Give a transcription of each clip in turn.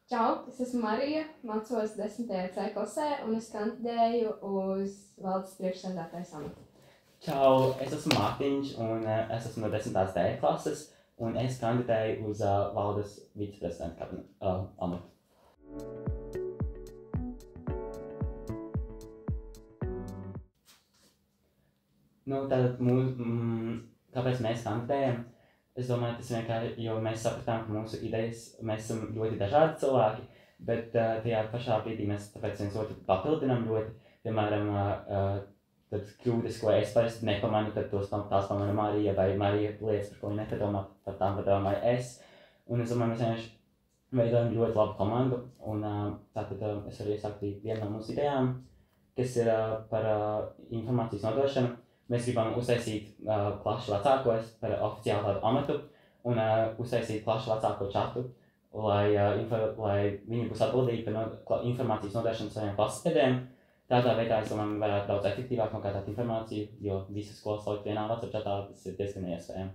Čau, es esmu Marija, mācos 10. C klasē un es kandidēju uz valdes priekšsēdētājas amatu. Čau, es esmu Mārtiņš un es esmu no 10. D klases un es kandidēju uz valdes viceprezidenta amatu. Tātad, kāpēc mēs kandidējam? Es domāju, tas vienkārši, jo mēs sapratām, ka mūsu idejas, mēs esam ļoti dažādi cilvēki, bet tajā pašā brīdī mēs tāpēc viens otru papildinām ļoti. Piemēram, tad kļūdas, ko es parasti nepamanu, tad tās pamana Marija, vai Marija lietas, par ko viņa nepadomā, par tām padomāju es. Un es domāju, mēs vienkārši veidojam ļoti labu komandu, un tātad es varu iesākt vienu no mūsu idejām, kas ir par informācijas nodošanu. Mēs gribam uztaisīt klašu vecākos par oficiālu tādu amatu un uztaisīt klašu vecāko čatu, lai viņi būs atbildīgi par informācijas nodošanu saviem klases biedriem. Tādā veidā, es domāju, varētu daudz efektīvāk nogādāt informāciju, jo visas skolas likt vienā WhatsApp čatā, tas ir diezgan iespējami.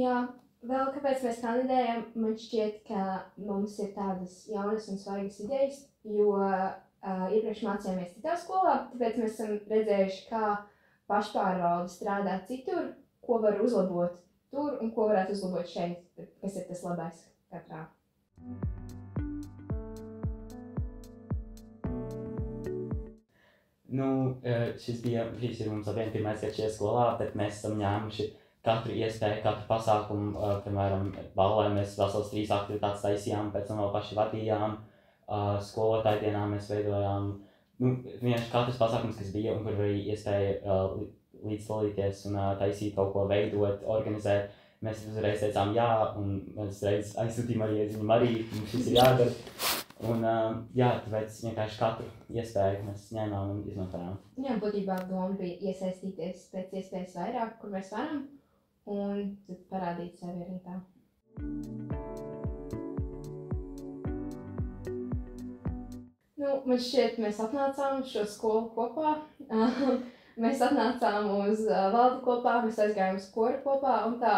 Jā, vēl kāpēc mēs kandidējam, man šķiet, ka mums ir tādas jaunas un svaigas idejas, jo iepriekš mācījāmies citā skolā, tāpēc mēs esam redzējuši, kā pašpārvalde strādā citur, ko var uzlabot tur un ko varētu uzlabot šeit, kas ir tas labais katrā. Šis ir mums abiem pirmais gads šajā skolā, bet mēs esam ņēmuši katru iespēju, katru pasākumu, piemēram, ballē mēs vesels 3 aktivitātes taisījām, pēc tam vēl paši vadījām, skolotāju dienā mēs veidojām. Vienkārši katrs pasākums, kas bija un kur arī iespēja līdzdalīties un taisīt kaut ko veidot, organizēt, mēs uzreiz teicām jā, un mēs uzreiz aizsūtījām arī ziņu Mariju, mums šis ir jādara. Un tāpēc vienkārši katru iespēju mēs ņēmām un izmantojām. Jā, būtībā doma bija iesaistīties pēc iespējas vairāk, kur mēs varam, un tad parādīt sevi arī tā. Man šķiet, mēs atnācām šo skolu kopā, mēs atnācām uz valdi kopā, mēs aizgājām uz koru kopā, un tā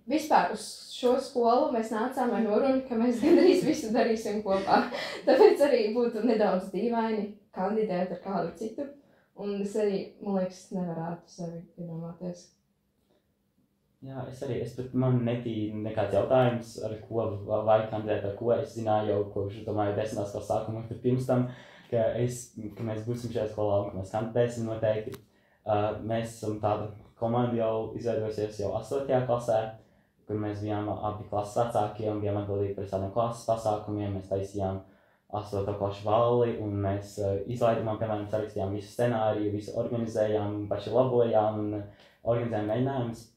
vispār uz šo skolu mēs nācām ar norunu, ka mēs gandrīz visu darīsim kopā. Tāpēc arī būtu nedaudz dīvaini kandidēt ar kādu citu, un es arī, man liekas, nevarētu sevi iedomāties. Jā, man nebija nekāds jautājums, ar ko vai kandidēt ar ko. Es zināju jau kopš, domāju, 10. klases sākuma, tad pirms tam, ka mēs būsim šajā skolā un ka mēs kandidēsim noteikti. Mēs esam tāda komanda jau izveidojusies jau 8. klasē, kur mēs bijām abi klases vecākie un bijām atbildīgi par visādiem klases pasākumiem. Mēs taisījām 8. klašu valli un mēs izlaidumā, piemēram, sarakstījām visu scenāriju, visu organizējām, paši labojām un organizējām mēģinājumus.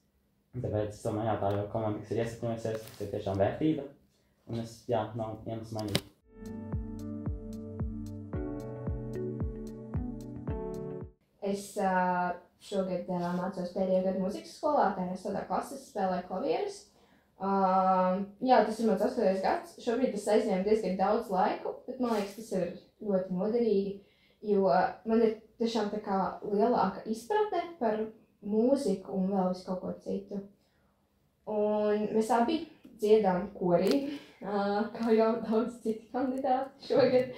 Tāpēc es domāju, tā jau komanda, kas ir iesakņojusies, tas ir tiešām vērtība. Un nav iemesls mainīt. Es šogad mācos pēdējo gadu mūzikas skolā, tā ir 8. klases, spēlēju klavierus. Tas ir mans 8. gads. Šobrīd tas aizņem diezgan daudz laiku, bet man liekas, tas ir ļoti noderīgi, jo man ir tiešām tā kā lielāka izpratne par mūziku un vēl visu kaut ko citu. Un mēs abi dziedām korī, kā jau daudz citi kandidāti šogad,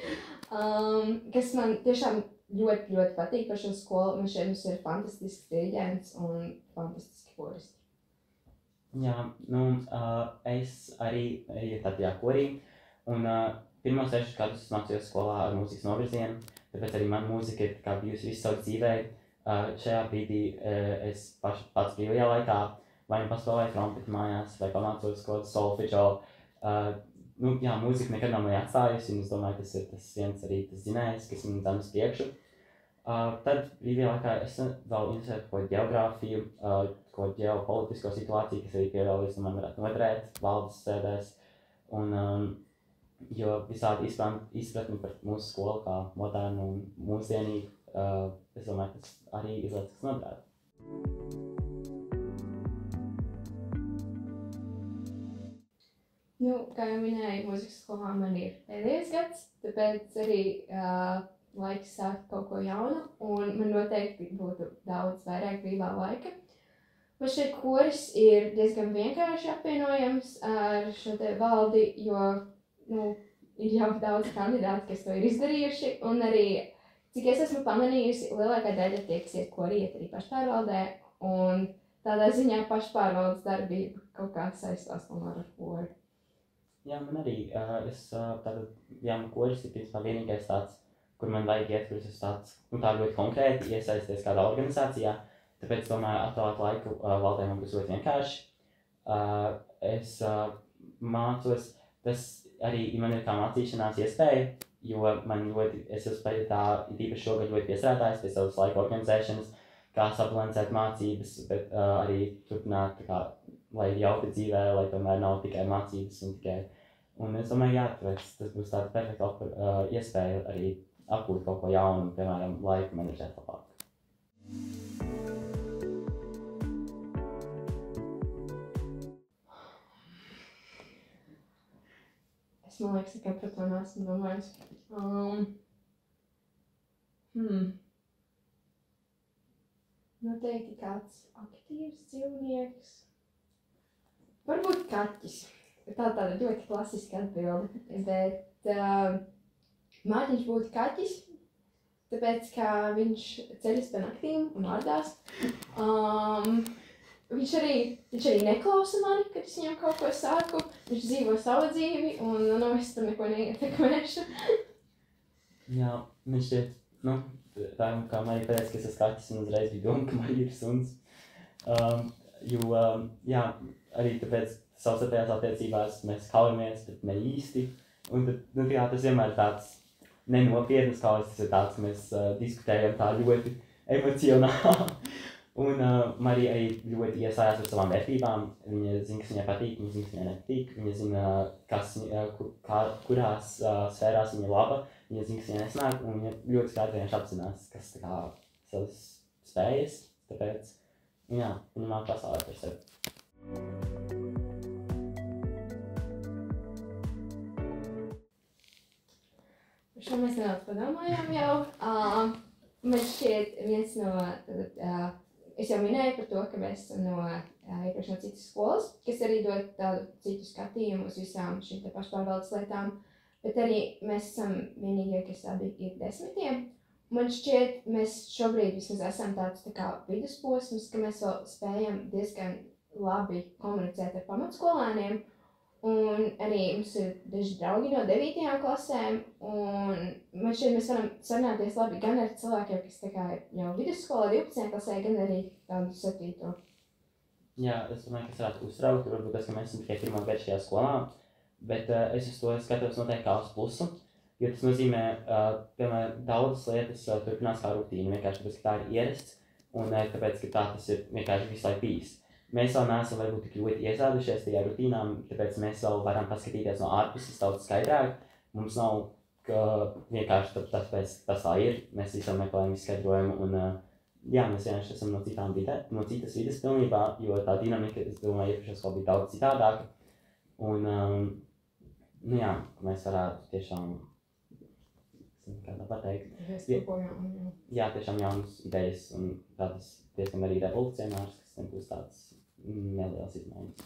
kas man tiešām ļoti, ļoti patīk par šo skolu. Man šeit mums ir fantastisks diriģents un fantastiski koristi. Es arī ietādījā korī, un pirmos 6 gadus mācījos skolā ar mūzikas novirzienu, tāpēc arī man mūzika ir bijusi visu savu dzīvē. Šajā brīdī es pats brīvajā laikā vai nu paspēlēju trompeti mājās, vai pamācos kaut kādu solfedžo. Mūzika nekad nav mani atstājusi, un es domāju, tas ir tas viens arī tas zinājums, kas man tam uz priekšu. Tad brīvajā laikā es vēl interesēju par geogrāfiju, ko ģeopolitisko situāciju, kas arī pievēlīs, man varētu noderēt valdes sēdēs. Jo visādi izpratni par mūsu skolu kā modernu un mūsdienīgu, es domāju, tas arī ir lietas, kas noderētu. Kā jau minēju, mūzikas skolā man ir pēdējais gads, tāpēc arī laiks sākt kaut ko jaunu, un man noteikti būtu daudz vairāk brīvā laika. Man šeit koris ir diezgan vienkārši apvienojams ar šo te valdi, jo ir jau daudz kandidāti, kas to ir izdarījuši, un arī, cik es esmu pamanījusi, lielākā daļa tie, kas iet korī, iet arī pašpārvaldē, un tādā ziņā pašpārvaldes darbība kaut kā saistās tomēr ar koru. Jā, man arī, man koris ir principā vienīgais tāds, kur man vajag iet, kur es esmu tāds, tā ļoti konkrēti iesaisties kādā organizācijā, tāpēc domāju, atvēlēt laiku valdē man būs ļoti vienkārši. Es mācos, tas arī man ir kā mācīšanās iespēja, jo es esmu pēc tā īpaši šogad ļoti piestrādājis pie savas laika organizēšanas, kā sabalansēt mācības, bet arī turpināt, tā kā, lai ir jauki dzīvē, lai tomēr nav tikai mācības un tikai. Un es domāju, jā, tāpēc tas būs tāda perfekta iespēja arī apgūt kaut ko jaunu, piemēram, laiku menedžēt labāk. Es, man liekas, tikai par to neesmu domājis. Noteikti kāds aktīvs dzīvnieks. Varbūt kaķis. Tāda ļoti klasiska atbilde, bet Mārtiņš būtu kaķis, tāpēc, ka viņš ceļas pa naktīm un ārdās. Viņš arī neklausa mani, kad es viņam kaut ko saku. Viņš dzīvo savu dzīvi un es tam neko neietekmēšu. Jā, man šķiet, tā kā Marija pateica, ka es esmu kaķis un uzreiz bija doma, ka Marija ir suns. Jā, arī tāpēc savstarpējās attiecībās mēs kaujamies, bet ne īsti. Un tad, tas vienmēr ir tāds nenopietnas kaujas, tas ir tāds, ka mēs diskutējam tā ļoti emocionāli. Un Marija arī ļoti iesājās ar savām vērtībām. Viņa zina, kas viņai patīk, viņa zina, kas viņai nepatīk. Viņa zina, kurās sfērās viņa ir laba, viņa zina, kas viņai nesnāk, un viņa ļoti skaidri vienkārši apzinās, kas tā kā savas spējas. Tāpēc, jā, viņa māk pasaulē par sevi. Šo mēs nedaudz padomājām jau. Man šķiet viens no, es jau minēju par to, ka mēs esam iepriekš no citas skolas, kas arī dod tādu citu skatījumu uz visām šīm te pašpārvaldes lietām, bet arī mēs esam vienīgie, kas abi ir 10. Man šķiet, mēs šobrīd vismaz esam tāds tā kā vidusposms, ka mēs vēl spējam diezgan labi komunicēt ar pamatskolēniem. Un arī mums ir daži draugi no 9. klasēm, un man šķiet, mēs varam sarunāties labi gan ar cilvēkiem, kas tā kā jau vidusskolā 12. klasē, gan arī tādu 7. Jā, es domāju, ka es varētu uztraukt, varbūt tas, ka mēs esam tikai pirmā gada šajā skolā, bet es uz to skatos noteikti kā uz plusu, jo tas nozīmē, piemēram, daudzas lietas turpinās kā rutīna, vienkārši tāpēc, ka tā ir ierasts, un tāpēc, ka tā tas ir vienkārši visu laiku bijis. Mēs vēl neesam varbūt tik ļoti iesādušies tajā rutīnām, tāpēc mēs vēl varam paskatīties no ārpuses daudz skaidrāk. Mums nav, ka vienkārši tāpēc tas tā ir. Mēs visam meklējam izskaidrojumu un jā, mēs vienkārši esam no citas vides pilnībā, jo tā dinamika, es domāju, iepriekšējā skolā bija daudz citādāka. Un, jā, mēs varētu tiešām, kādā pateikt. Jā, tiešām jaunas idejas un tādas diezgan arī revolucionāras, kas nebūs tādas nelielas izmaiņas.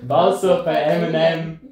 Balso par M&M!